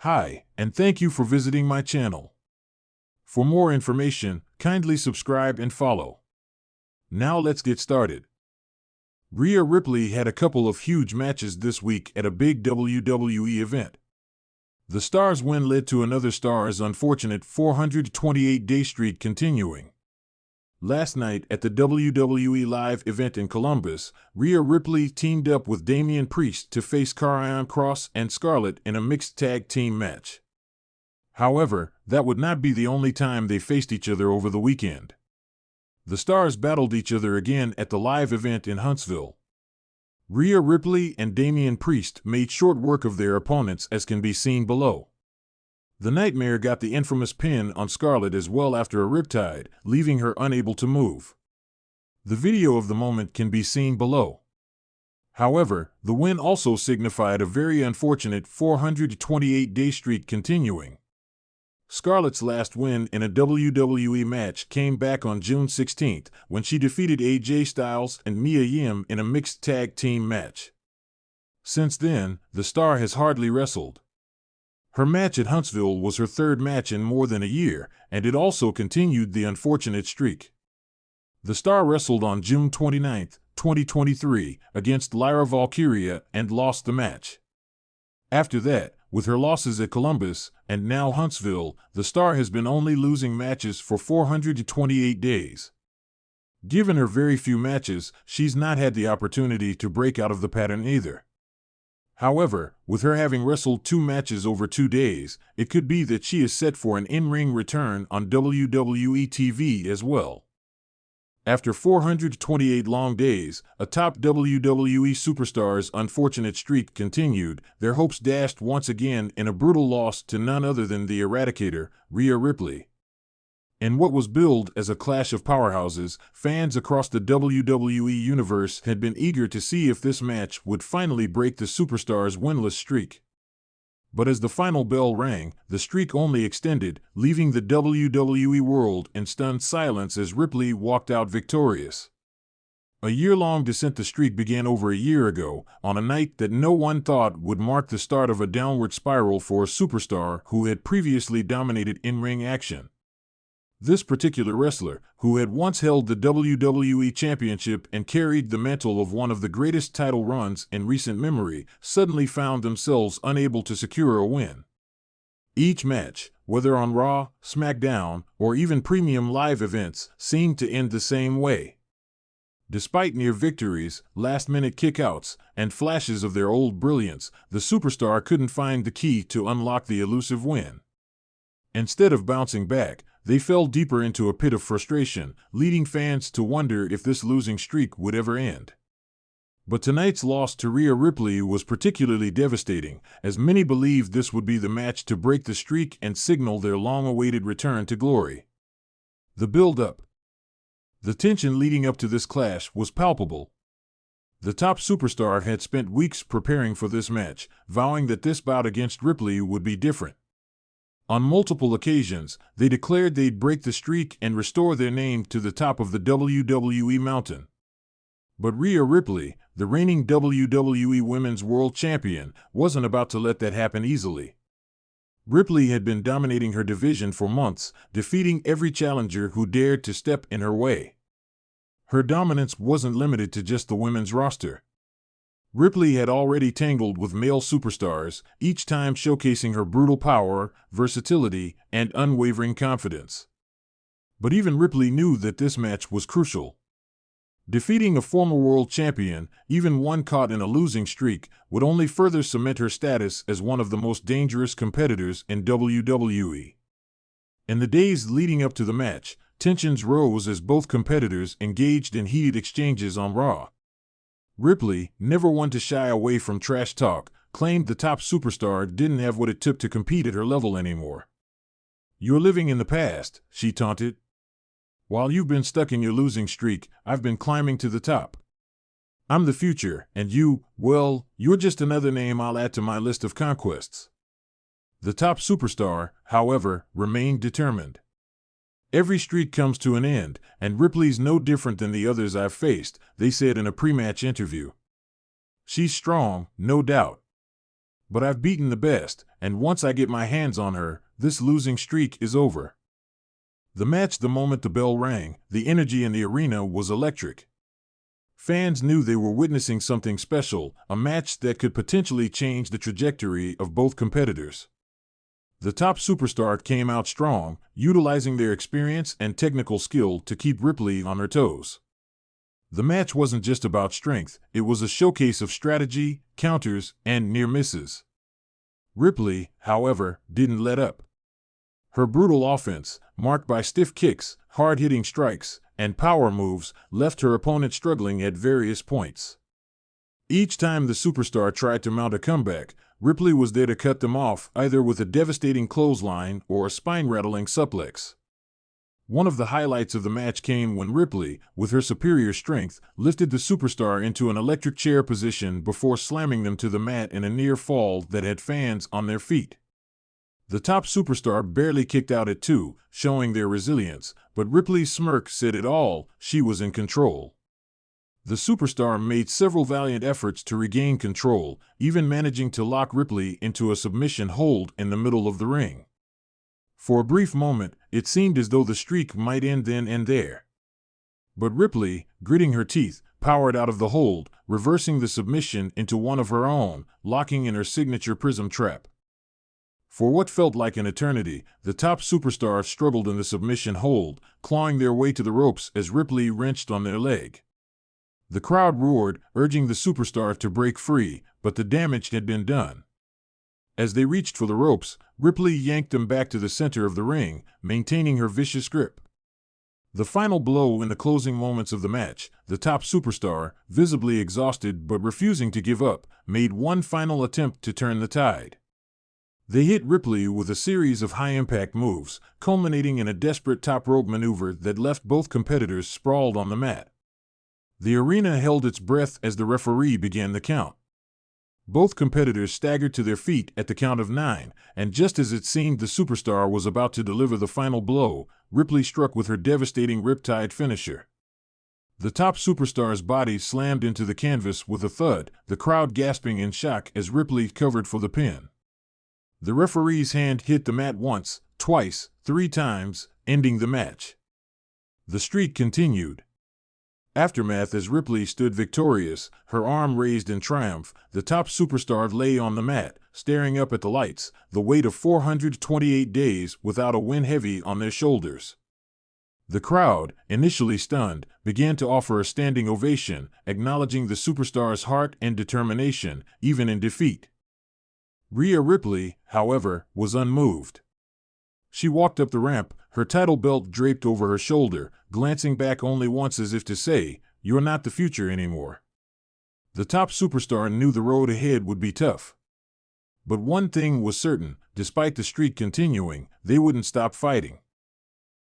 Hi, and thank you for visiting my channel. For more information, kindly subscribe and follow. Now let's get started. Rhea Ripley had a couple of huge matches this week at a big WWE event. The star's win led to another star's unfortunate 428-day streak continuing. Last night at the WWE Live event in Columbus, Rhea Ripley teamed up with Damian Priest to face Karrion Kross and Scarlett in a mixed tag team match. However, that would not be the only time they faced each other over the weekend. The stars battled each other again at the live event in Huntsville. Rhea Ripley and Damian Priest made short work of their opponents, as can be seen below. The Nightmare got the infamous pin on Scarlett as well after a riptide, leaving her unable to move. The video of the moment can be seen below. However, the win also signified a very unfortunate 428-day streak continuing. Scarlett's last win in a WWE match came back on June 16th when she defeated AJ Styles and Mia Yim in a mixed tag team match. Since then, the star has hardly wrestled. Her match at Huntsville was her third match in more than a year, and it also continued the unfortunate streak. The star wrestled on June 29, 2023, against Lyra Valkyria and lost the match. After that, with her losses at Columbus and now Huntsville, the star has been only losing matches for 428 days. Given her very few matches, she's not had the opportunity to break out of the pattern either. However, with her having wrestled 2 matches over 2 days, it could be that she is set for an in-ring return on WWE TV as well. After 428 long days, a top WWE superstar's unfortunate streak continued, their hopes dashed once again in a brutal loss to none other than the Eradicator, Rhea Ripley. In what was billed as a clash of powerhouses, fans across the WWE universe had been eager to see if this match would finally break the superstar's winless streak. But as the final bell rang, the streak only extended, leaving the WWE world in stunned silence as Ripley walked out victorious. A year-long descent the streak began over a year ago, on a night that no one thought would mark the start of a downward spiral for a superstar who had previously dominated in-ring action. This particular wrestler, who had once held the WWE Championship and carried the mantle of one of the greatest title runs in recent memory, suddenly found themselves unable to secure a win. Each match, whether on Raw, SmackDown, or even premium live events, seemed to end the same way. Despite near victories, last-minute kickouts, and flashes of their old brilliance, the superstar couldn't find the key to unlock the elusive win. Instead of bouncing back, they fell deeper into a pit of frustration, leading fans to wonder if this losing streak would ever end. But tonight's loss to Rhea Ripley was particularly devastating, as many believed this would be the match to break the streak and signal their long-awaited return to glory. The build-up. The tension leading up to this clash was palpable. The top superstar had spent weeks preparing for this match, vowing that this bout against Ripley would be different. On multiple occasions, they declared they'd break the streak and restore their name to the top of the WWE mountain. But Rhea Ripley, the reigning WWE Women's World Champion, wasn't about to let that happen easily. Ripley had been dominating her division for months, defeating every challenger who dared to step in her way. Her dominance wasn't limited to just the women's roster. Ripley had already tangled with male superstars, each time showcasing her brutal power, versatility, and unwavering confidence. But even Ripley knew that this match was crucial. Defeating a former world champion, even one caught in a losing streak, would only further cement her status as one of the most dangerous competitors in WWE. In the days leading up to the match, tensions rose as both competitors engaged in heated exchanges on Raw. Ripley, never one to shy away from trash talk, claimed the top superstar didn't have what it took to compete at her level anymore. "You're living in the past," she taunted. "While you've been stuck in your losing streak, I've been climbing to the top. I'm the future, and you, well, you're just another name I'll add to my list of conquests." The top superstar, however, remained determined. "Every streak comes to an end, and Ripley's no different than the others I've faced," they said in a pre-match interview. "She's strong, no doubt. But I've beaten the best, and once I get my hands on her, this losing streak is over. The match, the moment the bell rang, the energy in the arena was electric. Fans knew they were witnessing something special, a match that could potentially change the trajectory of both competitors. The top superstar came out strong, utilizing their experience and technical skill to keep Ripley on her toes. The match wasn't just about strength, it was a showcase of strategy, counters, and near misses. Ripley, however, didn't let up. Her brutal offense, marked by stiff kicks, hard-hitting strikes, and power moves, left her opponent struggling at various points. Each time the superstar tried to mount a comeback, Ripley was there to cut them off, either with a devastating clothesline or a spine-rattling suplex. One of the highlights of the match came when Ripley, with her superior strength, lifted the superstar into an electric chair position before slamming them to the mat in a near fall that had fans on their feet. The top superstar barely kicked out at 2, showing their resilience, but Ripley's smirk said it all. She was in control. The superstar made several valiant efforts to regain control, even managing to lock Ripley into a submission hold in the middle of the ring. For a brief moment, it seemed as though the streak might end then and there. But Ripley, gritting her teeth, powered out of the hold, reversing the submission into one of her own, locking in her signature prism trap. For what felt like an eternity, the top superstars struggled in the submission hold, clawing their way to the ropes as Ripley wrenched on their leg. The crowd roared, urging the superstar to break free, but the damage had been done. As they reached for the ropes, Ripley yanked them back to the center of the ring, maintaining her vicious grip. The final blow in the closing moments of the match, the top superstar, visibly exhausted but refusing to give up, made one final attempt to turn the tide. They hit Ripley with a series of high-impact moves, culminating in a desperate top rope maneuver that left both competitors sprawled on the mat. The arena held its breath as the referee began the count. Both competitors staggered to their feet at the count of 9, and just as it seemed the superstar was about to deliver the final blow, Ripley struck with her devastating riptide finisher. The top superstar's body slammed into the canvas with a thud, the crowd gasping in shock as Ripley covered for the pin. The referee's hand hit the mat once, twice, 3 times, ending the match. The streak continued. Aftermath: as Ripley stood victorious, her arm raised in triumph, the top superstar lay on the mat, staring up at the lights, the weight of 428 days without a win heavy on their shoulders. The crowd, initially stunned, began to offer a standing ovation, acknowledging the superstar's heart and determination, even in defeat. Rhea Ripley, however, was unmoved. She walked up the ramp, her title belt draped over her shoulder, glancing back only once as if to say, "You're not the future anymore." The top superstar knew the road ahead would be tough. But one thing was certain: despite the streak continuing, they wouldn't stop fighting.